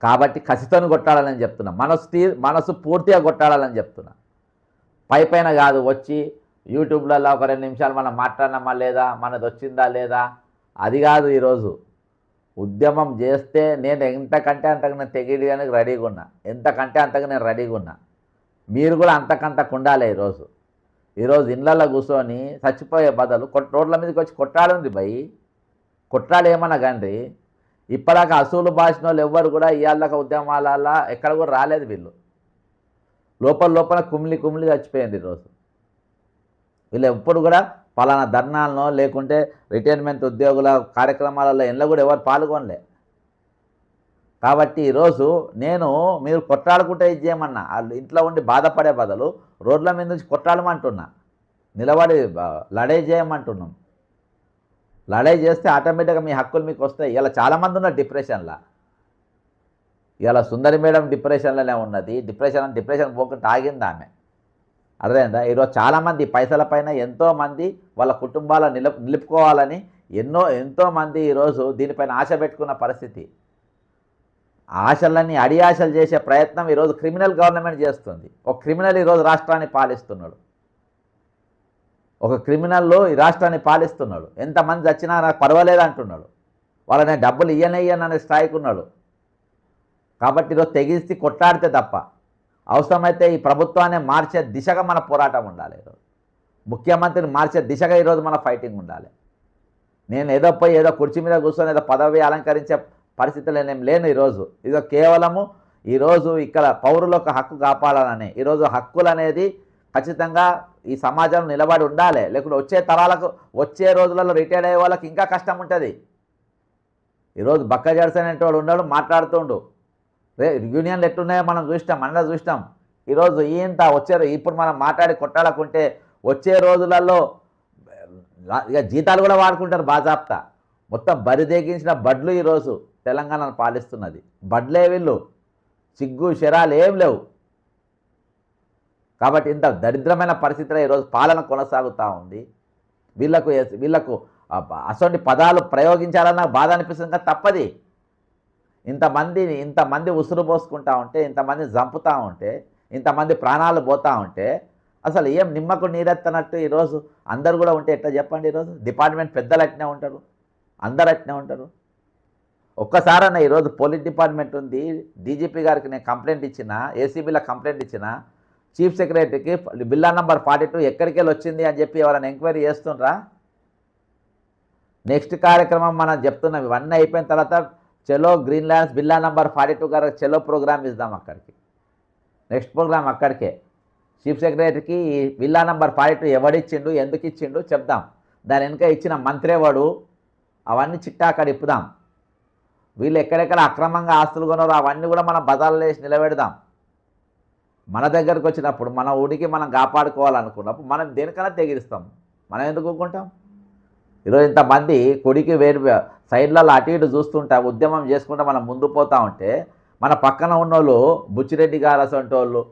కాబట్టి కసితోని కొట్టాలని చెప్తున్నా. మనసు పూర్తిగా కొట్టాడాలని చెప్తున్నా. పైన కాదు, వచ్చి యూట్యూబ్లలో ఒక 2 నిమిషాలు మనం మాట్లాడినామా లేదా, మనది వచ్చిందా లేదా, అది కాదు. ఈరోజు ఉద్యమం చేస్తే నేను ఎంతకంటే అంతకు నేను తెగిలియడానికి రెడీగా ఉన్నా. ఎంతకంటే అంతకు నేను రెడీగా ఉన్నా. మీరు కూడా అంతకంతకు ఉండాలి. ఈరోజు ఇళ్ళల్లో కూర్చొని చచ్చిపోయే బదులు రోడ్ల మీదకి వచ్చి కొట్టాడుంది భయ్. కొట్టాడు ఏమన్నా కానీ ఇప్పటిదాకా అసూలు భాషణ వాళ్ళు ఎవ్వరు కూడా ఇవాళ ఉద్యమాలలో ఎక్కడ కూడా రాలేదు. వీళ్ళు లోపల కుమిలి చచ్చిపోయింది. ఈరోజు వీళ్ళు ఎప్పుడు కూడా పలానా ధర్నాలను లేకుంటే రిటైర్మెంట్ ఉద్యోగుల కార్యక్రమాలలో ఎన్నో కూడా ఎవరు పాల్గొనలే. కాబట్టి ఈరోజు మీరు కొట్టాడుకుంటే ఇది చేయమన్నా, వాళ్ళు ఇంట్లో ఉండి బాధపడే బదులు రోడ్ల మీద నుంచి కొట్టాడమంటున్నా, నిలబడి లడై చేయమంటున్నాం. లడై చేస్తే ఆటోమేటిక్గా మీ హక్కులు మీకు వస్తాయి. ఇలా చాలామంది ఉన్నారు డిప్రెషన్లో. ఇలా సుందరి మేడం డిప్రెషన్లోనే ఉన్నది. డిప్రెషన్ పోకుండా ఆగింది ఆమె. అర్థమైందా? ఈరోజు చాలామంది పైసల పైన ఎంతోమంది వాళ్ళ కుటుంబాలను నిలుపుకోవాలని ఎంతోమంది ఈరోజు దీనిపైన ఆశ పెట్టుకున్న పరిస్థితి. ఆశలన్నీ అడియాశలు చేసే ప్రయత్నం ఈరోజు క్రిమినల్ గవర్నమెంట్ చేస్తుంది. ఒక క్రిమినల్ ఈరోజు రాష్ట్రాన్ని పాలిస్తున్నాడు. ఒక క్రిమినల్ ఈ రాష్ట్రాన్ని పాలిస్తున్నాడు. ఎంతమంది చచ్చినా నాకు పర్వాలేదు అంటున్నాడు. వాళ్ళని డబ్బులు ఇయ్యనయ్యననే స్థాయికి ఉన్నాడు. కాబట్టి ఈరోజు తెగిసి కొట్టాడితే తప్ప, అవసరమైతే ఈ ప్రభుత్వాన్ని మార్చే దిశగా మన పోరాటం ఉండాలి. ఈరోజు ముఖ్యమంత్రిని మార్చే దిశగా ఈరోజు మన ఫైటింగ్ ఉండాలి. నేను ఏదో కుర్చీ మీద కూర్చొని ఏదో పదవి అలంకరించే పరిస్థితులు నేను లేను. ఇదో కేవలము ఈరోజు ఇక్కడ పౌరుల యొక్క హక్కు కాపాడాలని, ఈరోజు హక్కులు అనేది ఖచ్చితంగా ఈ సమాజంలో నిలబడి ఉండాలి, లేకుంటే వచ్చే తరాలకు వచ్చే రోజులలో రిటైర్డ్ అయ్యే వాళ్ళకి ఇంకా కష్టం ఉంటుంది. ఈరోజు బక్క జడ్సన్ అనేటోడు ఉన్నాడు, మాట్లాడుతుండు, యూనియన్లు ఎట్లున్నాయో మనం చూసినాం, అన్న చూసినాం. ఈరోజు ఈయంత వచ్చారు, ఇప్పుడు మనం మాట్లాడి కొట్టాలనుకుంటే వచ్చే రోజులలో ఇక జీతాలు కూడా వాడుకుంటారు బాజాప్తా. మొత్తం బరిదేగించిన బడ్లు ఈరోజు తెలంగాణను పాలిస్తున్నది. బడ్లే వీళ్ళు, సిగ్గు శరాలు ఏం లేవు. కాబట్టి ఇంత దరిద్రమైన పరిస్థితిలో ఈరోజు పాలన కొనసాగుతూ ఉంది. వీళ్ళకు అసలు పదాలు ప్రయోగించాలన్న బాధ అనిపిస్తుంది కదా, తప్పది. ఇంతమంది ఉసురు పోసుకుంటా ఉంటే, ఇంతమంది చంపుతూ ఉంటే, ఇంతమంది ప్రాణాలు పోతూ ఉంటే అసలు ఏం నిమ్మకు నీరెత్తనట్టు ఈరోజు అందరు కూడా ఉంటే ఎట్లా చెప్పండి? ఈరోజు డిపార్ట్మెంట్ పెద్దలు అట్నే ఉంటారు, అందరు అట్నే ఉంటారు. ఒక్కసారన్న ఈరోజు పోలీస్ డిపార్ట్మెంట్ ఉంది, డీజీపీ గారికి నేను కంప్లైంట్ ఇచ్చిన, ఏసీబీలో కంప్లైంట్ ఇచ్చిన, చీఫ్ సెక్రటరీకి బిల్లా నంబర్ 42 ఎక్కడికి వెళ్ళి వచ్చింది అని చెప్పి ఎవరైనా ఎంక్వైరీ చేస్తుండ్రా? నెక్స్ట్ కార్యక్రమం మనం చెప్తున్నాం, ఇవన్నీ అయిపోయిన తర్వాత చలో గ్రీన్ ల్యాండ్స్ బిల్లా నంబర్ 42 గారికి చలో ప్రోగ్రామ్ ఇద్దాం. అక్కడికి నెక్స్ట్ ప్రోగ్రామ్ అక్కడికే చీఫ్ సెక్రటరీకి బిల్లా నంబర్ 42 ఎవడిచ్చిండు, ఎందుకు ఇచ్చిండు చెప్దాం. దాని వెనుక ఇచ్చిన మంత్రేవాడు, అవన్నీ చిట్టా అక్కడ ఇప్పుదాం. వీళ్ళు ఎక్కడెక్కడ అక్రమంగా ఆస్తులు కొన్నారో అవన్నీ కూడా మనం బజార్లో వేసి నిలబెడదాం. మన దగ్గరకు వచ్చినప్పుడు మన ఊరికి మనం కాపాడుకోవాలనుకున్నప్పుడు మనం దేనికైనా తెగిస్తాం. మనం ఎందుకు ఊరుకుంటాం? ఈరోజు ఇంతమంది కొడికి వేరు సైడ్లలో అటు ఇటు చూస్తుంటా ఉద్యమం చేసుకుంటా మనం ముందు పోతూ ఉంటే మన పక్కన ఉన్నోళ్ళు బుచ్చిరెడ్డి గారు అసంటోళ్ళు,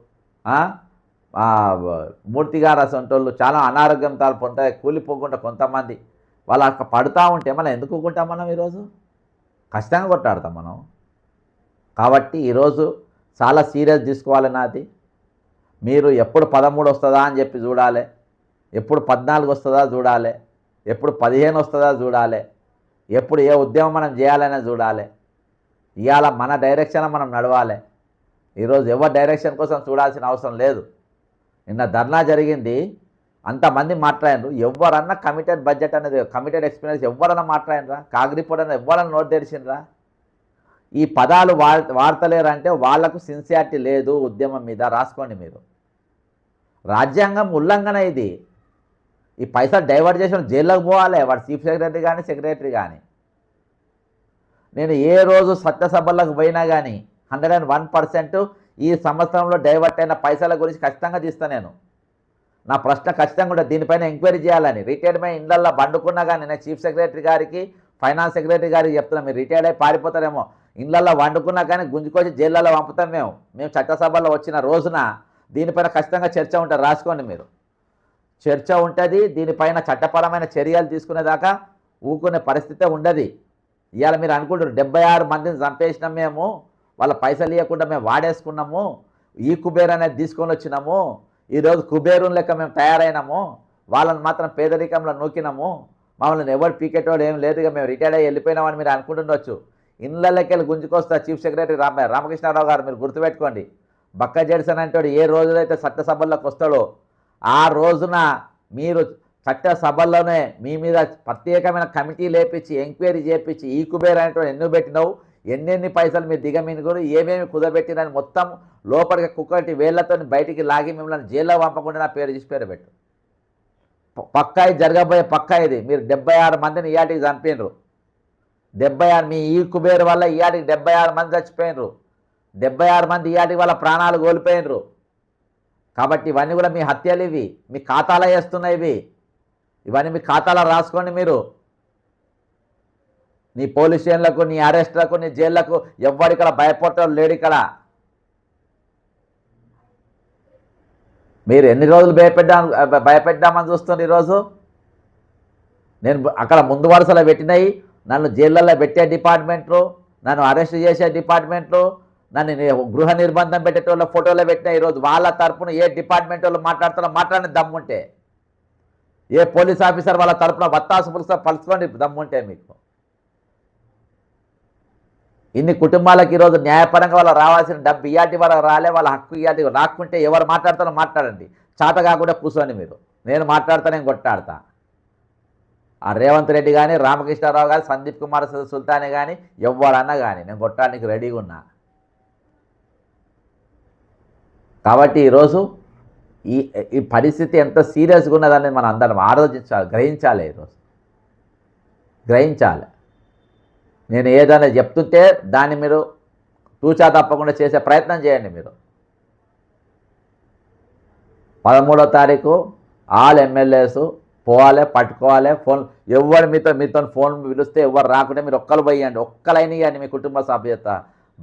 మూర్తి గారు అసంటోళ్ళు చాలా అనారోగ్యంతో పొందుతాయి, కూలిపోకుండా కొంతమంది వాళ్ళు అక్కడ పడుతూ ఉంటే మనం ఎందుకు ఊరుకుంటాం? మనం ఈరోజు ఖచ్చితంగా కొట్టాడతాం మనం. కాబట్టి ఈరోజు చాలా సీరియస్ తీసుకోవాలి. నాది మీరు ఎప్పుడు 13 వస్తుందా అని చెప్పి చూడాలి, ఎప్పుడు 14 వస్తుందా చూడాలి, ఎప్పుడు 15 వస్తుందా చూడాలి, ఎప్పుడు ఏ ఉద్యమం మనం చేయాలనే చూడాలి. ఇవాళ మన డైరెక్షన్ మనం నడవాలి. ఈరోజు ఎవరి డైరెక్షన్ కోసం చూడాల్సిన అవసరం లేదు. నిన్న ధర్నా జరిగింది, అంతమంది మాట్లాడినారు, ఎవరన్నా కమిటెడ్ బడ్జెట్ అనేది కమిటెడ్ ఎక్స్పీరియన్స్ ఎవరన్నా మాట్లాడినరా? కాగ్రిపోర్ట్ అనేది ఎవరన్నా నోట్ తెరిచిండ్రా? ఈ పదాలు వాడతలేరంటే వాళ్లకు సిన్సియారిటీ లేదు ఉద్యమం మీద. రాసుకోండి మీరు. రాజ్యాంగం ఉల్లంఘన ఇది. ఈ పైసలు డైవర్ట్ చేసిన జైల్లోకి పోవాలి వాడు చీఫ్ సెక్రటరీ కానీ సెక్రటరీ కానీ. నేను ఏ రోజు సభలకు పోయినా కానీ 101% ఈ సంవత్సరంలో డైవర్ట్ అయిన పైసల గురించి ఖచ్చితంగా తీస్తాను. నేను నా ప్రశ్న ఖచ్చితంగా కూడా దీనిపైన ఎంక్వైరీ చేయాలని. రిటైర్మెంట్ ఇళ్లల్లో బండుకున్నా కానీ నేను చీఫ్ సెక్రటరీ గారికి ఫైనాన్స్ సెక్రటరీ గారికి చెప్తున్నాం, మీరు రిటైర్డ్ అయి పారిపోతారేమో, ఇళ్లల్లో వండుకున్నా కానీ గుంజుకొచ్చి జైళ్ళలో పంపుతాం. మేము చట్టసభలో వచ్చిన రోజున దీనిపైన ఖచ్చితంగా చర్చ ఉంటుంది. రాసుకోండి మీరు. చర్చ ఉంటుంది. దీనిపైన చట్టపరమైన చర్యలు తీసుకునేదాకా ఊకునే పరిస్థితే ఉండదు. ఇవాళ మీరు అనుకుంటారు 76 మందిని చంపేసినాం మేము, వాళ్ళ పైసలు ఇవ్వకుండా మేము వాడేసుకున్నాము, ఈ కుబేర్ అనేది తీసుకొని వచ్చినాము, ఈరోజు కుబేరుని లెక్క మేము తయారైనాము, వాళ్ళని మాత్రం పేదరికంలో నూకినాము, మమ్మల్ని ఎవరు పీకెటోడు ఏం లేదుగా, మేము రిటైర్డ్ అయ్యి వెళ్ళిపోయినామని మీరు అనుకుంటుండొచ్చు. ఇళ్ళకి వెళ్ళి గుంజుకొస్తా చీఫ్ సెక్రటరీ రామకృష్ణారావు గారు. మీరు గుర్తుపెట్టుకోండి, బక్క జడ్సన్ అంటాడు ఏ రోజులైతే చట్టసభల్లోకి వస్తాడో ఆ రోజున మీరు చట్టసభల్లోనే మీ మీద ప్రత్యేకమైన కమిటీ లేపించి ఎంక్వైరీ చేపించి ఈ కుబేర్ అనేటువంటి ఎన్ని పెట్టినావు, ఎన్నెన్ని పైసలు మీరు దిగమినుగురు, ఏమేమి కుదబెట్టినని మొత్తం లోపలికి కుక్కటి వేళ్లతో బయటికి లాగి మిమ్మల్ని జైల్లో పంపకుండా నా పేరు తీసి పేరు పెట్టు. పక్కా ఇది జరగబోయే పక్కా ఇది. మీరు 76 మందిని ఇయాటికి చంపినరు. 76 మీ ఈ కుబేర్ వల్ల ఇయాటికి 76 మంది చచ్చిపోయినరు. 76 మంది ఇయాటికి వాళ్ళ ప్రాణాలు కోల్పోయినరు. కాబట్టి ఇవన్నీ కూడా మీ హత్యలు, ఇవి మీ ఖాతాలో వేస్తున్నాయి. ఇవన్నీ మీ ఖాతాలో రాసుకోండి మీరు. నీ పోలీస్ స్టేషన్లకు, నీ అరెస్టులకు, నీ జైళ్లకు ఎవ్వడిక్కడ భయపడటం లేడు. ఇక్కడ మీరు ఎన్ని రోజులు భయపెట్టామని చూస్తున్నారు. ఈరోజు నేను అక్కడ ముందు వరుసలో పెట్టినాయి, నన్ను జైళ్ళల్లో పెట్టే డిపార్ట్మెంట్లు, నన్ను అరెస్ట్ చేసే డిపార్ట్మెంట్లు, నన్ను గృహ నిర్బంధం పెట్టేటోళ్ళ ఫోటోలో పెట్టినా. ఈరోజు వాళ్ళ తరఫున ఏ డిపార్ట్మెంట్ వాళ్ళు మాట్లాడుతారో మాట్లాడిన దమ్ముంటే, ఏ పోలీస్ ఆఫీసర్ వాళ్ళ తరఫున వత్తాసు పులుస పలుచుకోండి దమ్ముంటే మీకు. ఇన్ని కుటుంబాలకు ఈరోజు న్యాయపరంగా వాళ్ళు రావాల్సిన డబ్బు ఇయాటి వాళ్ళకి రాలే, వాళ్ళ హక్కు ఇయాటి రాకుంటే ఎవరు మాట్లాడతారో మాట్లాడండి. చాత కాకుండా కూర్చోండి మీరు. నేను మాట్లాడతా, నేను కొట్టాడతా. ఆ రేవంత్ రెడ్డి కానీ, రామకృష్ణారావు కానీ, సందీప్ కుమార్ సుల్తానే కానీ, ఎవరన్నా కానీ నేను కొట్టడానికి రెడీగా ఉన్నా. కాబట్టి ఈరోజు ఈ ఈ పరిస్థితి ఎంత సీరియస్గా ఉన్నదని మనం అందరం ఆలోచించాలి, గ్రహించాలి. ఈరోజు గ్రహించాలి. నేను ఏదైనా చెప్తుంటే దాన్ని మీరు తూచా తప్పకుండా చేసే ప్రయత్నం చేయండి. మీరు 13వ తారీఖు ఆల్ ఎమ్మెల్యేస్ పోవాలి, పట్టుకోవాలి. ఫోన్ ఎవరు మీతో ఫోన్ పిలిస్తే ఎవరు రాకుంటే మీరు ఒక్కరు పోయండి, ఒక్కలైన ఇవ్వండి. మీ కుటుంబ సభ్యత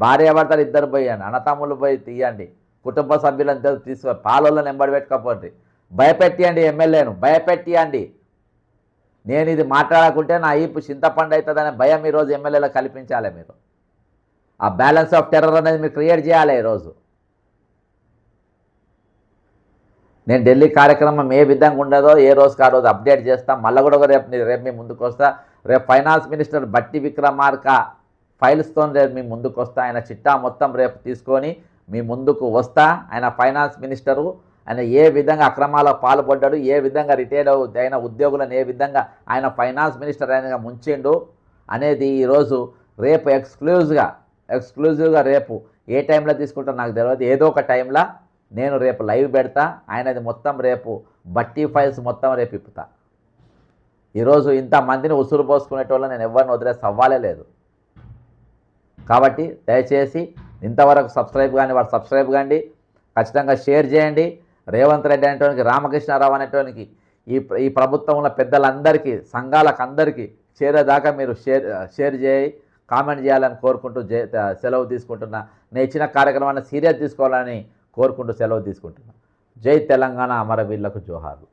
భార్యాభర్తలు ఇద్దరు పోయండి, అన్నతమ్ముళ్ళు పోయి తీయండి, కుటుంబ సభ్యులంతా తీసుకో, పాలల్లో నెంబడి పెట్టుకోపోండి, భయపెట్టియండి, ఎమ్మెల్యేను భయపెట్టియండి. నేను ఇది మాట్లాడకుంటే నా ఈపు చింతపండు అవుతుందనే భయం ఈరోజు ఎమ్మెల్యేలో కల్పించాలి. మీరు ఆ బ్యాలెన్స్ ఆఫ్ టెర్రర్ అనేది మీరు క్రియేట్ చేయాలి. ఈరోజు నేను ఢిల్లీ కార్యక్రమం ఏ విధంగా ఉండదో ఏ రోజుకి ఆ రోజు అప్డేట్ చేస్తాను. మళ్ళీ కూడా రేపు మీ ముందుకు వస్తా. రేపు ఫైనాన్స్ మినిస్టర్ బట్టి విక్రమార్క ఫైల్స్తో రేపు మీ ముందుకు వస్తా. ఆయన చిట్టా మొత్తం రేపు తీసుకొని మీ ముందుకు వస్తా. ఆయన ఫైనాన్స్ మినిస్టరు, ఆయన ఏ విధంగా అక్రమాలకు పాల్పడ్డాడు, ఏ విధంగా రిటైర్డ్ అయిన ఉద్యోగులను ఏ విధంగా ఆయన ఫైనాన్స్ మినిస్టర్ అయినగా ముంచిండు అనేది ఈరోజు రేపు ఎక్స్క్లూజివ్గా రేపు ఏ టైంలో తీసుకుంటారో నాకు తెలియదు. ఏదో ఒక టైంలో నేను రేపు లైవ్ పెడతా. ఆయనది మొత్తం రేపు బట్టి ఫైల్స్ మొత్తం రేపు ఇప్పుతా. ఈరోజు ఇంతమందిని ఉసురు పోసుకునేటోళ్ళు నేను ఎవరిని వదిలే సవ్వాలే లేదు. కాబట్టి దయచేసి ఇంతవరకు సబ్స్క్రైబ్ కానీ వాడు సబ్స్క్రైబ్ కండి, ఖచ్చితంగా షేర్ చేయండి. రేవంత్ రెడ్డి అనేటోనికి, రామకృష్ణారావు అనేటోనికి, ఈ ప్రభుత్వంలో పెద్దలందరికీ, సంఘాలకు అందరికీ చేరేదాకా మీరు షేర్ చేయి, కామెంట్ చేయాలని కోరుకుంటూ సెలవు తీసుకుంటున్నా. నేను ఇచ్చిన కార్యక్రమాన్ని సీరియస్ తీసుకోవాలని కోరుకుంటూ సెలవు తీసుకుంటున్నా. జై తెలంగాణ, అమరవీరులకు జోహార్లు.